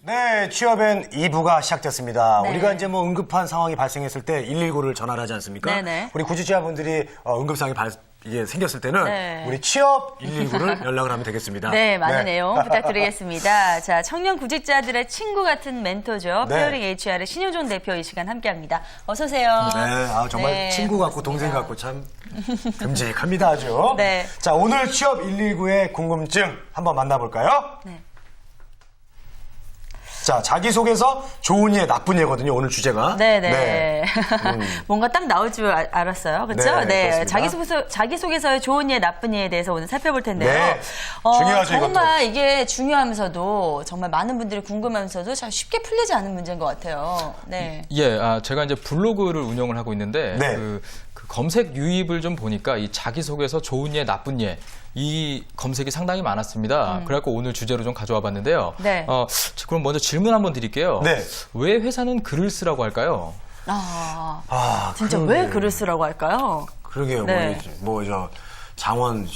네, 취업엔 2부가 시작됐습니다. 네. 우리가 이제 뭐 응급한 상황이 발생했을 때 119를 전화를 하지 않습니까? 네네. 우리 구직자분들이 응급상황이 이게 생겼을 때는 네. 우리 취업 119를 연락을 하면 되겠습니다. 네, 많은 내용 부탁드리겠습니다. 자, 청년 구직자들의 친구 같은 멘토죠. 네. 페어링 HR의 신효종 대표 이 시간 함께합니다. 어서 오세요. 네, 정말 네, 친구 같고 동생 같고 참 듬직합니다, 아주. 네. 자, 오늘 취업 119의 궁금증 한번 만나볼까요? 네. 자, 자기소개서 좋은 예, 나쁜 예거든요, 오늘 주제가. 네네. 뭔가 딱 나올 줄 알았어요. 그렇죠? 네, 그렇습니다. 자기소개서의 좋은 예, 나쁜 예에 대해서 오늘 살펴볼 텐데요. 네, 중요하죠, 정말 이게 중요하면서도 정말 많은 분들이 궁금하면서도 잘 쉽게 풀리지 않은 문제인 것 같아요. 네. 예, 제가 이제 블로그를 운영을 하고 있는데 네. 그 검색 유입을 좀 보니까 이 자기소개서 좋은 예, 나쁜 예 이 검색이 상당히 많았습니다. 그래갖고 오늘 주제로 좀 가져와 봤는데요. 네. 그럼 먼저 질문 한번 드릴게요. 네. 왜 회사는 글을 쓰라고 할까요? 진짜 그러네. 왜 글을 쓰라고 할까요? 그러게요. 네. 장원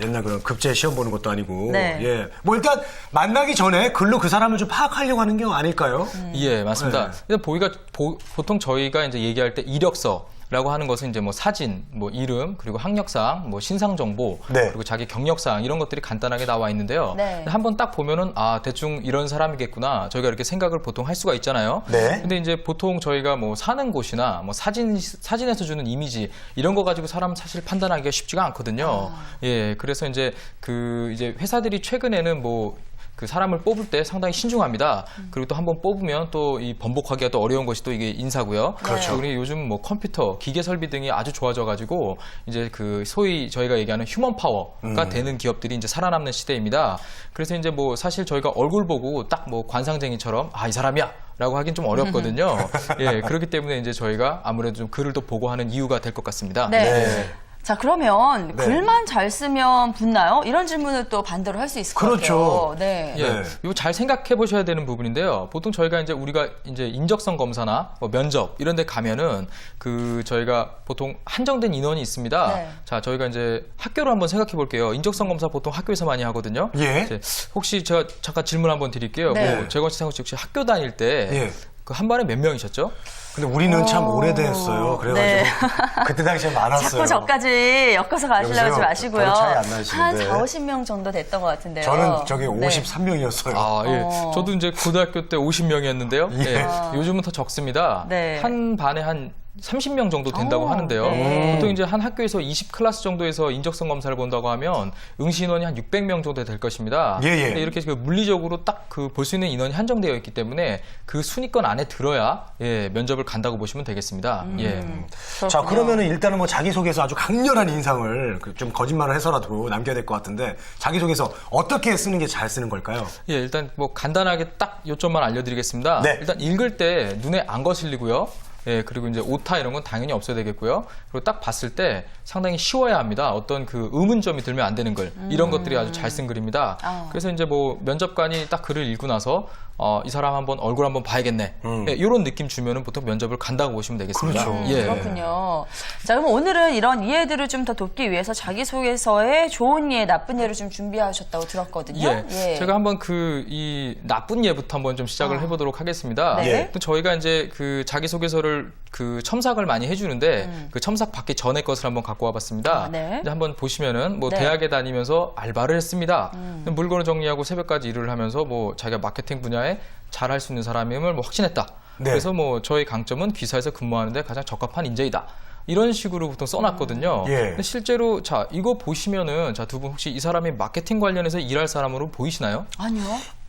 옛날 그런 급제 시험 보는 것도 아니고. 네. 예. 뭐 일단 만나기 전에 글로 그 사람을 좀 파악하려고 하는 게 아닐까요? 예, 맞습니다. 근데 보통 저희가 이제 얘기할 때 이력서 라고 하는 것은 이제 뭐 사진, 뭐 이름, 그리고 학력사항, 뭐 신상 정보, 네. 그리고 자기 경력사항 이런 것들이 간단하게 나와 있는데요. 네. 한번 딱 보면은 대충 이런 사람이겠구나. 저희가 이렇게 생각을 보통 할 수가 있잖아요. 네. 근데 이제 보통 저희가 뭐 사는 곳이나 뭐 사진에서 주는 이미지 이런 거 가지고 사람 사실 판단하기가 쉽지가 않거든요. 예, 그래서 이제 이제 회사들이 최근에는 그 사람을 뽑을 때 상당히 신중합니다. 그리고 또 한번 뽑으면 또 이 번복하기가 또 어려운 것이 또 이게 인사고요. 그렇죠. 그리고 요즘 뭐 컴퓨터, 기계 설비 등이 아주 좋아져가지고 이제 그 소위 저희가 얘기하는 휴먼 파워가 되는 기업들이 이제 살아남는 시대입니다. 그래서 이제 뭐 사실 저희가 얼굴 보고 딱 뭐 관상쟁이처럼 이 사람이야. 라고 하긴 좀 어렵거든요. 예, 그렇기 때문에 이제 저희가 아무래도 좀 글을 또 보고 하는 이유가 될 것 같습니다. 네. 네. 자, 그러면 네. 글만 잘 쓰면 붙나요? 이런 질문을 또 반대로 할 수 있을 것 그렇죠. 같아요. 네. 예, 네. 이거 잘 생각해 보셔야 되는 부분인데요. 보통 저희가 우리가 인적성 검사나 뭐 면접 이런 데 가면은 저희가 보통 한정된 인원이 있습니다. 네. 자, 저희가 이제 학교를 한번 생각해 볼게요. 인적성 검사 보통 학교에서 많이 하거든요. 예. 이제 혹시 제가 잠깐 질문 한번 드릴게요. 네. 재건 씨, 상우 씨 혹시 학교 다닐 때 예. 그 한 반에 몇 명이셨죠? 근데 우리는 참 오래됐어요. 그래가지고 네. 그때 당시에 많았어요. 자꾸 저까지 엮어서 가시려고 하지 여보세요? 마시고요. 별로 차이 안 한 나시는데. 4, 50명 정도 됐던 것 같은데요. 저는 저기 네. 53명이었어요. 예. 저도 이제 고등학교 때 50명이었는데요. 예. 요즘은 더 적습니다. 네. 한 반에 한 30명 정도 된다고 하는데요. 네. 보통 이제 한 학교에서 20클래스 정도에서 인적성 검사를 본다고 하면 응시 인원이 한 600명 정도 될 것입니다. 예, 예. 근데 이렇게 물리적으로 딱 볼 수 있는 인원이 한정되어 있기 때문에 그 순위권 안에 들어야 면접을 간다고 보시면 되겠습니다. 예. 자, 그러면은 일단은 뭐 자기소개서 아주 강렬한 인상을 좀 거짓말을 해서라도 남겨야 될 것 같은데 자기소개서 어떻게 쓰는 게 잘 쓰는 걸까요? 예, 일단 뭐 간단하게 딱 요점만 알려드리겠습니다. 네. 일단 읽을 때 눈에 안 거슬리고요. 예, 그리고 이제 오타 이런 건 당연히 없어야 되겠고요. 그리고 딱 봤을 때 상당히 쉬워야 합니다. 어떤 그 의문점이 들면 안 되는 글. 이런 것들이 아주 잘 쓴 글입니다. 그래서 이제 뭐 면접관이 딱 글을 읽고 나서 이 사람 얼굴 한번 봐야겠네. 예, 이런 느낌 주면은 보통 면접을 간다고 보시면 되겠습니다. 그렇죠. 예. 그렇군요. 자, 그럼 오늘은 이런 이해들을 좀 더 돕기 위해서 자기소개서에 좋은 예, 나쁜 예를 좀 준비하셨다고 들었거든요. 예. 제가 한번 이 나쁜 예부터 한번 좀 시작을 해보도록 하겠습니다. 네. 또 저희가 이제 그 자기소개서를 첨삭을 많이 해주는데 그 첨삭 받기 전에 것을 한번 갖고 와봤습니다. 네. 이제 한번 보시면은 뭐 네. 대학에 다니면서 알바를 했습니다. 물건을 정리하고 새벽까지 일을 하면서 뭐 자기가 마케팅 분야에 잘할 수 있는 사람임을 뭐 확신했다. 네. 그래서 뭐 저희 강점은 기사에서 근무하는데 가장 적합한 인재이다. 이런 식으로 보통 써놨거든요. 예. 근데 실제로 이거 보시면은 두 분 혹시 이 사람이 마케팅 관련해서 일할 사람으로 보이시나요? 아니요.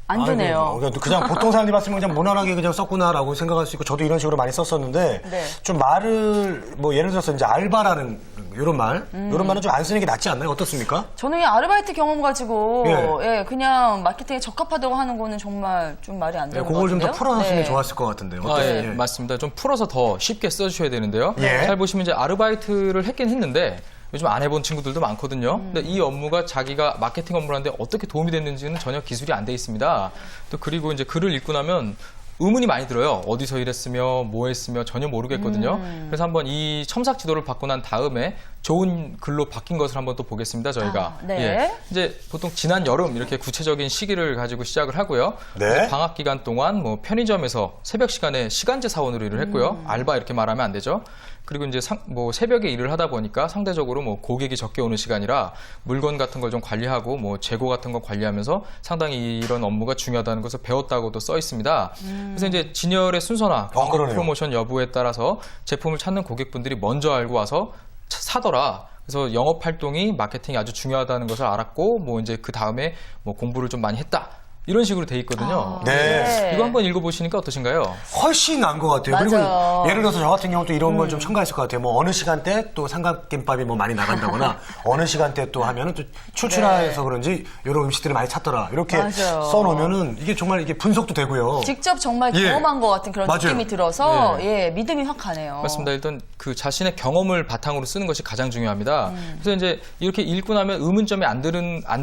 안 되네요. 아이고, 그냥 보통 사람들이 봤으면 그냥 무난하게 그냥 썼구나라고 생각할 수 있고 저도 이런 식으로 많이 썼었는데 네. 좀 말을 뭐 예를 들어서 이제 알바라는 이런 말은 좀 안 쓰는 게 낫지 않나요? 어떻습니까? 저는 이 아르바이트 경험 가지고 예. 그냥 마케팅에 적합하다고 하는 거는 정말 좀 말이 안 되는 것 그걸 좀 같은데요. 더 풀어놨으면 네. 좋았을 것 같은데요. 예, 어떠세요? 맞습니다. 좀 풀어서 더 쉽게 써주셔야 되는데요. 예. 잘 보시면 이제 아르바이트를 했긴 했는데 요즘 안 해본 친구들도 많거든요. 근데 이 업무가 자기가 마케팅 업무를 하는데 어떻게 도움이 됐는지는 전혀 기술이 안 돼 있습니다. 또 그리고 이제 글을 읽고 나면 의문이 많이 들어요. 어디서 일했으며 뭐 했으며 전혀 모르겠거든요. 그래서 한번 이 첨삭 지도를 받고 난 다음에 좋은 글로 바뀐 것을 한번 또 보겠습니다. 저희가. 네. 예. 이제 보통 지난 여름 이렇게 구체적인 시기를 가지고 시작을 하고요. 네. 이제 방학 기간 동안 뭐 편의점에서 새벽 시간에 시간제 사원으로 일을 했고요. 알바 이렇게 말하면 안 되죠. 그리고 이제 뭐 새벽에 일을 하다 보니까 상대적으로 뭐 고객이 적게 오는 시간이라 물건 같은 걸 좀 관리하고 뭐 재고 같은 거 관리하면서 상당히 이런 업무가 중요하다는 것을 배웠다고도 써 있습니다. 그래서 이제 진열의 순서나 그러네요. 프로모션 여부에 따라서 제품을 찾는 고객분들이 먼저 알고 와서 사더라. 그래서 영업 활동이 마케팅이 아주 중요하다는 것을 알았고 뭐 이제 그 다음에 뭐 공부를 좀 많이 했다. 이런 식으로 돼 있거든요. 네. 이거 한번 읽어보시니까 어떠신가요? 훨씬 나은 것 같아요. 맞아요. 그리고 예를 들어서 저 같은 경우도 이런 걸 좀 첨가했을 것 같아요. 뭐 어느 시간대 또 삼각김밥이 뭐 많이 나간다거나 어느 시간대 또 하면은 또 출출해서 그런지 이런 음식들을 많이 찾더라. 이렇게 맞아요. 써놓으면은 이게 정말 이게 분석도 되고요. 직접 정말 예. 경험한 것 같은 그런 맞아요. 느낌이 들어서 예, 믿음이 확 가네요. 맞습니다. 일단 그 자신의 경험을 바탕으로 쓰는 것이 가장 중요합니다. 그래서 이제 이렇게 읽고 나면 의문점이 안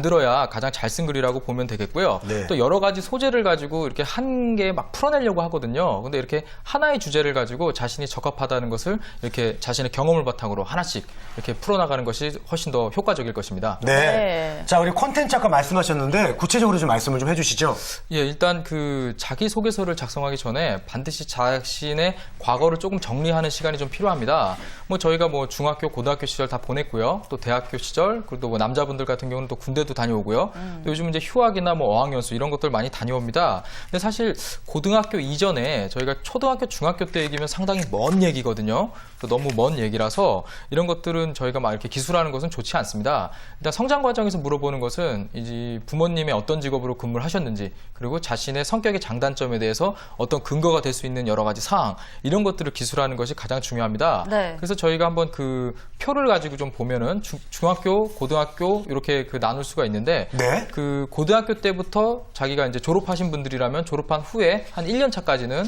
들어야 가장 잘 쓴 글이라고 보면 되겠고요. 네. 또 여러 가지 소재를 가지고 이렇게 한 개 막 풀어내려고 하거든요. 근데 이렇게 하나의 주제를 가지고 자신이 적합하다는 것을 이렇게 자신의 경험을 바탕으로 하나씩 이렇게 풀어나가는 것이 훨씬 더 효과적일 것입니다. 네. 네. 자, 우리 콘텐츠 아까 말씀하셨는데 구체적으로 좀 말씀을 좀 해주시죠. 예, 일단 그 자기소개서를 작성하기 전에 반드시 자신의 과거를 조금 정리하는 시간이 좀 필요합니다. 뭐 저희가 뭐 중학교, 고등학교 시절 다 보냈고요. 또 대학교 시절, 그리고 또 뭐 남자분들 같은 경우는 또 군대도 다녀오고요. 또 요즘 이제 휴학이나 뭐 어학연수 이런 것들 많이 다녀옵니다. 근데 사실 고등학교 이전에 저희가 초등학교, 중학교 때 얘기면 상당히 먼 얘기거든요. 또 너무 먼 얘기라서 이런 것들은 저희가 막 이렇게 기술하는 것은 좋지 않습니다. 일단 성장 과정에서 물어보는 것은 이제 부모님의 어떤 직업으로 근무를 하셨는지, 그리고 자신의 성격의 장단점에 대해서 어떤 근거가 될 수 있는 여러 가지 사항, 이런 것들을 기술하는 것이 가장 중요합니다. 네. 그래서 저희가 한번 그 표를 가지고 좀 보면은 중학교, 고등학교 이렇게 그 나눌 수가 있는데 네. 그 고등학교 때부터 자기가 이제 졸업하신 분들이라면 졸업한 후에 한 1년 차까지는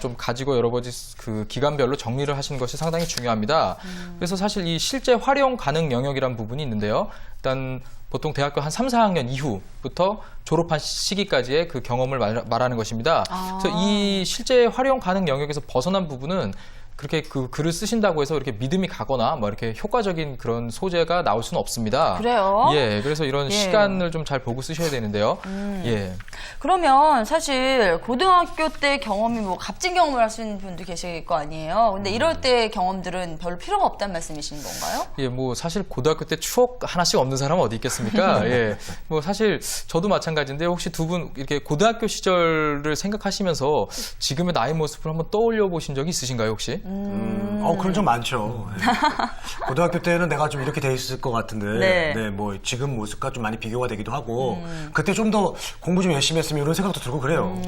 좀 가지고 여러 가지 그 기간별로 정리를 하시는 것이 상당히 중요합니다. 그래서 사실 이 실제 활용 가능 영역이란 부분이 있는데요. 일단 보통 대학교 한 3, 4학년 이후부터 졸업한 시기까지의 그 경험을 말하는 것입니다. 그래서 이 실제 활용 가능 영역에서 벗어난 부분은 그렇게 그 글을 쓰신다고 해서 이렇게 믿음이 가거나 뭐 이렇게 효과적인 그런 소재가 나올 수는 없습니다. 그래요? 예, 그래서 이런 예. 시간을 좀 잘 보고 쓰셔야 되는데요. 예. 그러면 사실 고등학교 때 경험이 뭐 값진 경험을 하시는 분도 계실 거 아니에요. 근데 이럴 때 경험들은 별로 필요가 없다는 말씀이신 건가요? 예, 뭐 사실 고등학교 때 추억 하나씩 없는 사람은 어디 있겠습니까? 예, 뭐 사실 저도 마찬가지인데 혹시 두 분 이렇게 고등학교 시절을 생각하시면서 지금의 나의 모습을 한번 떠올려 보신 적이 있으신가요, 혹시? 그런 적 많죠. 예. 고등학교 때는 내가 좀 이렇게 돼 있을 것 같은데, 네. 뭐 지금 모습과 좀 많이 비교가 되기도 하고, 그때 좀 더 공부 좀 열심히 했으면 이런 생각도 들고 그래요.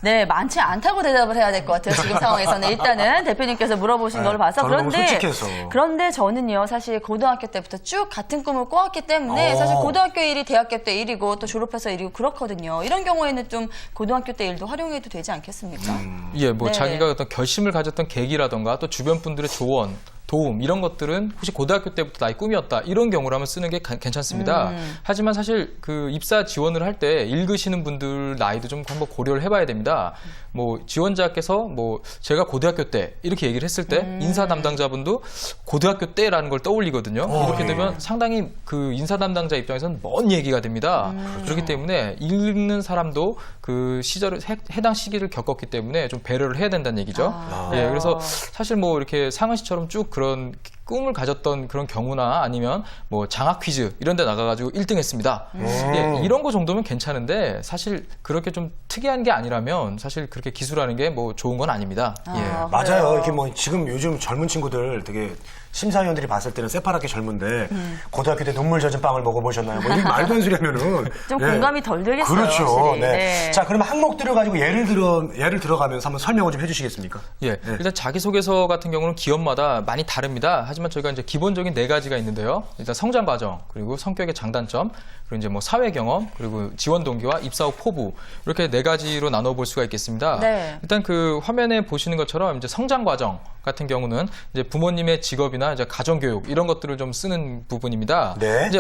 네, 많지 않다고 대답을 해야 될 것 같아요. 지금 상황에서는 일단은 대표님께서 물어보신 네, 걸 봐서 저는 너무 솔직해서. 그런데 저는요 사실 고등학교 때부터 쭉 같은 꿈을 꿔왔기 때문에 어. 사실 고등학교 일이 대학교 때 일이고 또 졸업해서 일이고 그렇거든요. 이런 경우에는 좀 고등학교 때 일도 활용해도 되지 않겠습니까? 예, 뭐 네. 자기가 어떤 결심을 가졌던 계기라던가 또 주변 분들의 조언, 도움 이런 것들은 혹시 고등학교 때부터 나의 꿈이었다 이런 경우라면 쓰는 게 괜찮습니다. 하지만 사실 그 입사 지원을 할 때 읽으시는 분들 나이도 좀 한번 고려를 해봐야 됩니다. 뭐 지원자께서 뭐 제가 고등학교 때 이렇게 얘기를 했을 때 인사 담당자분도 고등학교 때라는 걸 떠올리거든요. 이렇게 예. 되면 상당히 그 인사 담당자 입장에서는 먼 얘기가 됩니다. 그렇기 때문에 읽는 사람도 그 시절을 해당 시기를 겪었기 때문에 좀 배려를 해야 된다는 얘기죠. 예, 그래서 사실 뭐 이렇게 상은 씨처럼 쭉 그런 꿈을 가졌던 그런 경우나 아니면 뭐 장학 퀴즈 이런 데 나가가지고 1등 했습니다. 예, 이런 거 정도면 괜찮은데 사실 그렇게 좀 특이한 게 아니라면 사실 그렇게 기술하는 게 뭐 좋은 건 아닙니다. 예. 맞아요. 그래요. 이렇게 뭐 지금 요즘 젊은 친구들 되게 심사위원들이 봤을 때는 새파랗게 젊은데 고등학교 때 눈물 젖은 빵을 먹어보셨나요? 뭐 이게 말도 안 소리 하면은 좀 공감이 덜 되겠어요, 그렇죠. 확실히. 네. 네. 자, 그러면 항목들을 가지고 예를 들어가면서 한번 설명을 좀 해주시겠습니까? 예, 일단 자기소개서 같은 경우는 기업마다 많이 다릅니다. 하지만 저희가 이제 기본적인 4가지가 있는데요. 일단 성장 과정, 그리고 성격의 장단점, 그리고 이제 뭐 사회 경험, 그리고 지원 동기와 입사 후 포부 이렇게 4가지로 나눠볼 수가 있겠습니다. 네. 일단 그 화면에 보시는 것처럼 이제 성장 과정 같은 경우는 이제 부모님의 직업이나 이제 가정교육 이런 것들을 좀 쓰는 부분입니다. 네. 이제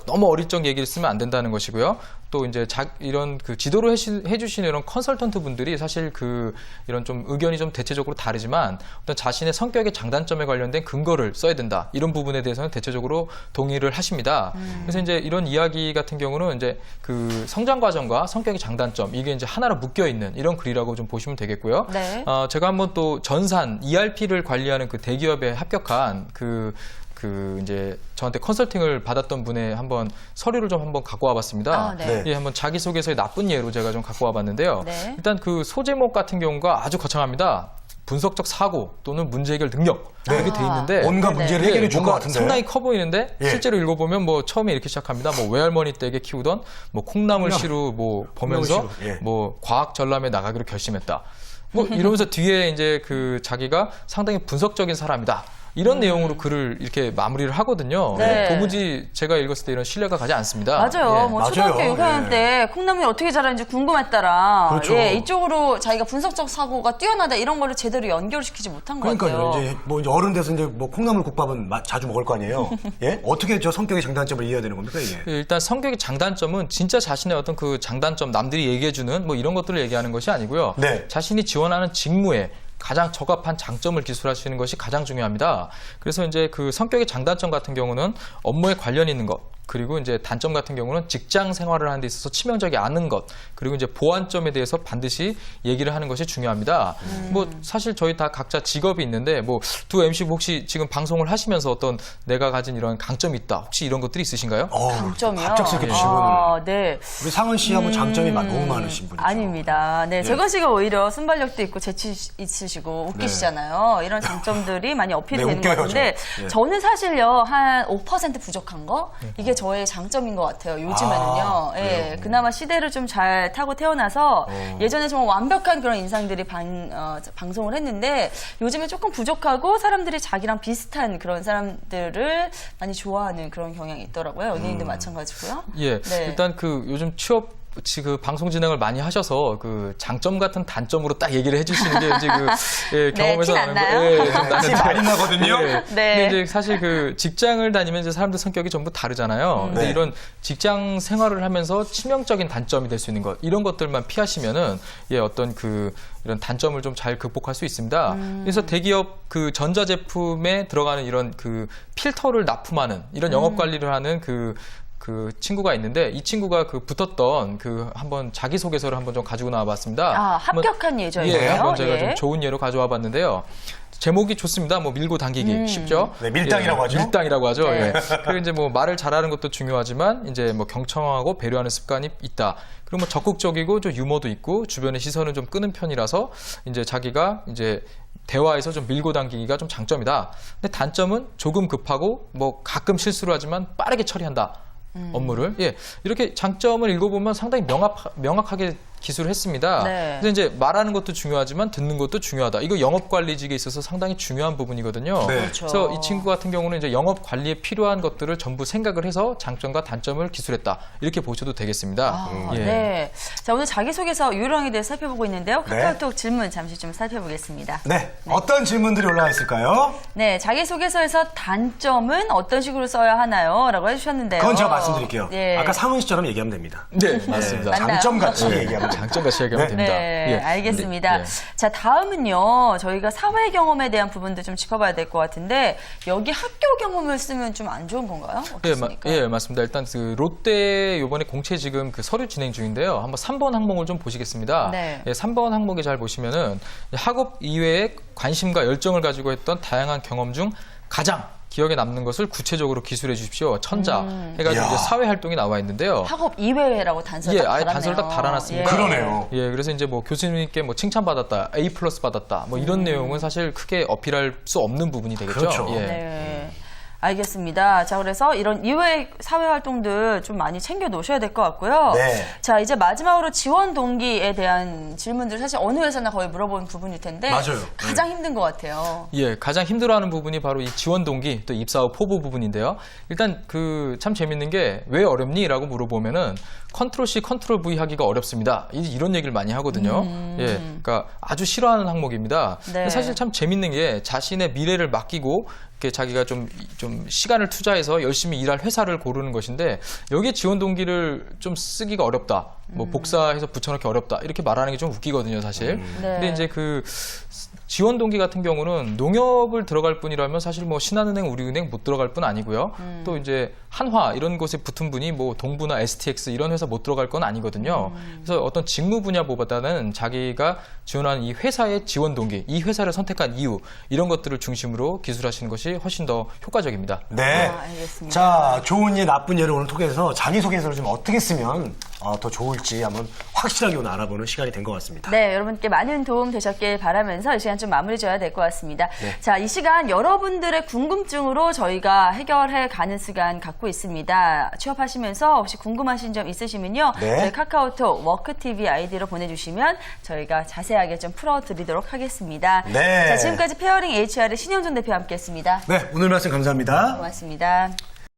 너무 어릴 적 얘기를 쓰면 안 된다는 것이고요. 또 이제 이런 그 지도를 해주시는 이런 컨설턴트 분들이 사실 이런 좀 의견이 좀 대체적으로 다르지만 어떤 자신의 성격의 장단점에 관련된 근거를 써야 된다. 이런 부분에 대해서는 대체적으로 동의를 하십니다. 그래서 이제 이런 이야기 같은 경우는 이제 그 성장 과정과 성격의 장단점 이게 이제 하나로 묶여 있는 이런 글이라고 좀 보시면 되겠고요. 네. 제가 한번 또 전산 ERP를 관리하는 그 대기업에 합격한 이제 저한테 컨설팅을 받았던 분의 한번 서류를 좀 한번 갖고 와봤습니다. 아, 네. 예, 한번 자기소개서의 나쁜 예로 제가 좀 갖고 와봤는데요. 네. 일단 그 소제목 같은 경우가 아주 거창합니다. 분석적 사고 또는 문제 해결 능력 이렇게 돼 있는데 온갖 네. 문제를 해결해 줄 것 뭔가 같은데. 상당히 커 보이는데 예. 실제로 읽어보면 뭐 처음에 이렇게 시작합니다. 뭐 외할머니 댁에 키우던 뭐 콩나물 시루 뭐 보면서 콩나물 시루, 예. 뭐 과학 전람에 나가기로 결심했다. 뭐 이러면서 뒤에 이제 자기가 상당히 분석적인 사람이다. 이런 내용으로 글을 이렇게 마무리를 하거든요. 네. 도무지 제가 읽었을 때 이런 신뢰가 가지 않습니다. 맞아요. 예. 뭐 맞아요. 초등학교 6학년 예. 때 콩나물이 어떻게 자라는지 궁금했더라. 그렇죠. 예, 이쪽으로 자기가 분석적 사고가 뛰어나다 이런 거를 제대로 연결시키지 못한 것 그러니까요. 같아요. 이제 뭐 이제 어른 돼서 이제 뭐 콩나물 국밥은 자주 먹을 거 아니에요. 예? 어떻게 저 성격의 장단점을 이해해야 되는 겁니까 이게? 일단 성격의 장단점은 진짜 자신의 어떤 그 장단점 남들이 얘기해주는 뭐 이런 것들을 얘기하는 것이 아니고요. 네. 자신이 지원하는 직무에 가장 적합한 장점을 기술하시는 것이 가장 중요합니다. 그래서 이제 그 성격의 장단점 같은 경우는 업무에 관련 있는 것, 그리고 이제 단점 같은 경우는 직장 생활을 하는 데 있어서 치명적이 않은 것, 그리고 이제 보완점에 대해서 반드시 얘기를 하는 것이 중요합니다. 뭐 사실 저희 다 각자 직업이 있는데 뭐 두 MC 혹시 지금 방송을 하시면서 어떤 내가 가진 이런 강점이 있다. 혹시 이런 것들이 있으신가요? 장점이요? 갑작스럽게 질문을. 아, 네. 우리 상은 씨하고 장점이 너무 많으신 분이죠. 아닙니다. 네, 재건 씨가 오히려 순발력도 있고 재치 있으시고 웃기시잖아요. 이런 장점들이 많이 어필이 네, 되는 것 웃겨요, 같은데 저. 예. 저는 사실요 한 5% 부족한 거 이게 저의 장점인 것 같아요. 요즘에는요. 아, 예, 그래요? 그나마 시대를 좀 잘 타고 태어나서 예전에 정말 완벽한 그런 인상들이 방송을 했는데 요즘에 조금 부족하고 사람들이 자기랑 비슷한 그런 사람들을 많이 좋아하는 그런 경향이 있더라고요. 연예인도 마찬가지고요. 예, 네. 일단 요즘 취업 그 방송 진행을 많이 하셔서 그 장점 같은 단점으로 딱 얘기를 해주시는 게 이제 경험에서 티 났나요? 예, 좀 나는 티 많이 나거든요. 예. 네. 근데 이제 사실 직장을 다니면 이제 사람들 성격이 전부 다르잖아요. 근데 네. 이런 직장 생활을 하면서 치명적인 단점이 될 수 있는 것 이런 것들만 피하시면은 어떤 이런 단점을 좀 잘 극복할 수 있습니다. 그래서 대기업 전자제품에 들어가는 이런 필터를 납품하는 이런 영업 관리를 하는 그 친구가 있는데 이 친구가 붙었던 한번 자기소개서를 한번 좀 가지고 나와봤습니다. 아, 합격한 예정이에요? 예, 한번 제가 예. 좀 좋은 예로 가져와 봤는데요. 제목이 좋습니다. 뭐 밀고 당기기 쉽죠? 네, 밀당이라고 하죠? 밀당이라고 하죠. 네. 예. 그리고 이제 뭐 말을 잘하는 것도 중요하지만 이제 뭐 경청하고 배려하는 습관이 있다. 그리고 뭐 적극적이고 좀 유머도 있고 주변의 시선을 좀 끄는 편이라서 이제 자기가 이제 대화에서 좀 밀고 당기기가 좀 장점이다. 근데 단점은 조금 급하고 뭐 가끔 실수를 하지만 빠르게 처리한다. 업무를. 예. 이렇게 장점을 읽어보면 상당히 명확하게 기술을 했습니다. 네. 그래서 이제 말하는 것도 중요하지만 듣는 것도 중요하다. 이거 영업 관리직에 있어서 상당히 중요한 부분이거든요. 네. 그렇죠. 그래서 이 친구 같은 경우는 이제 영업 관리에 필요한 것들을 전부 생각을 해서 장점과 단점을 기술했다. 이렇게 보셔도 되겠습니다. 아, 예. 네. 자, 오늘 자기소개서 요령에 대해 살펴보고 있는데요. 네. 카카오톡 질문 잠시 좀 살펴보겠습니다. 네. 어떤 질문들이 올라와 있을까요? 네, 자기소개서에서 단점은 어떤 식으로 써야 하나요? 라고 해주셨는데요. 그건 제가 말씀드릴게요. 네. 아까 상은 씨처럼 얘기하면 됩니다. 네, 맞습니다. 맞나요? 장점같이 예, 얘기하면 됩니다. 장점같이 얘기하면 네. 됩니다. 네, 예. 알겠습니다. 예. 자, 다음은요. 저희가 사회 경험에 대한 부분도 좀 짚어봐야 될 것 같은데 여기 학교 경험을 쓰면 좀 안 좋은 건가요? 어떻습니까? 예, 맞습니다. 일단 롯데 요번에 공채 지금 서류 진행 중인데요. 한번 3번 항목을 좀 보시겠습니다. 네. 예, 3번 항목에 잘 보시면은 학업 이외에 관심과 열정을 가지고 했던 다양한 경험 중 가장 기억에 남는 것을 구체적으로 기술해 주십시오. 천자 해가지고 이야. 이제 사회 활동이 나와 있는데요. 학업 이외라고 단서를 예, 딱 아예 달았네요. 단서를 딱 달아놨습니다. 그러네요. 예, 그래서 이제 뭐 교수님께 뭐 칭찬받았다, A+ 받았다, 뭐 이런 내용은 사실 크게 어필할 수 없는 부분이 되겠죠. 그렇죠. 예. 네. 알겠습니다. 자, 그래서 이런 이외의 사회 활동들 좀 많이 챙겨 놓으셔야 될 것 같고요. 네. 자, 이제 마지막으로 지원 동기에 대한 질문들 사실 어느 회사나 거의 물어보는 부분일 텐데 맞아요. 가장 힘든 것 같아요. 예, 가장 힘들어하는 부분이 바로 이 지원 동기 또 입사 후 포부 부분인데요. 일단 그 참 재밌는 게 왜 어렵니?라고 물어보면은 컨트롤 C, 컨트롤 V 하기가 어렵습니다. 이런 얘기를 많이 하거든요. 예, 그러니까 아주 싫어하는 항목입니다. 네. 근데 사실 참 재밌는 게 자신의 미래를 맡기고 이렇게 자기가 좀 시간을 투자해서 열심히 일할 회사를 고르는 것인데 여기에 지원 동기를 좀 쓰기가 어렵다. 뭐 복사해서 붙여넣기 어렵다. 이렇게 말하는 게 좀 웃기거든요, 사실. 네. 근데 이제 그 지원 동기 같은 경우는 농협을 들어갈 뿐이라면 사실 뭐 신한은행, 우리은행 못 들어갈 뿐 아니고요. 또 이제 한화 이런 곳에 붙은 분이 뭐 동부나 STX 이런 회사 못 들어갈 건 아니거든요. 그래서 어떤 직무 분야보다는 자기가 지원하는 이 회사의 지원 동기, 이 회사를 선택한 이유 이런 것들을 중심으로 기술하시는 것이 훨씬 더 효과적입니다. 네. 알겠습니다. 자, 좋은 예, 나쁜 예를 오늘 통해서 자기소개서를 좀 어떻게 쓰면 더 좋을지 한번 확실하게 오늘 알아보는 시간이 된 것 같습니다. 네, 여러분께 많은 도움 되셨길 바라면서 이 시간 좀 마무리 줘야 될 것 같습니다. 네. 자, 이 시간 여러분들의 궁금증으로 저희가 해결해 가는 시간 갖고 있습니다. 취업하시면서 혹시 궁금하신 점 있으시면요. 네. 저희 카카오톡 워크TV 아이디로 보내주시면 저희가 자세하게 좀 풀어드리도록 하겠습니다. 네. 자, 지금까지 페어링 HR의 신현준 대표와 함께했습니다. 네, 오늘 말씀 감사합니다. 고맙습니다.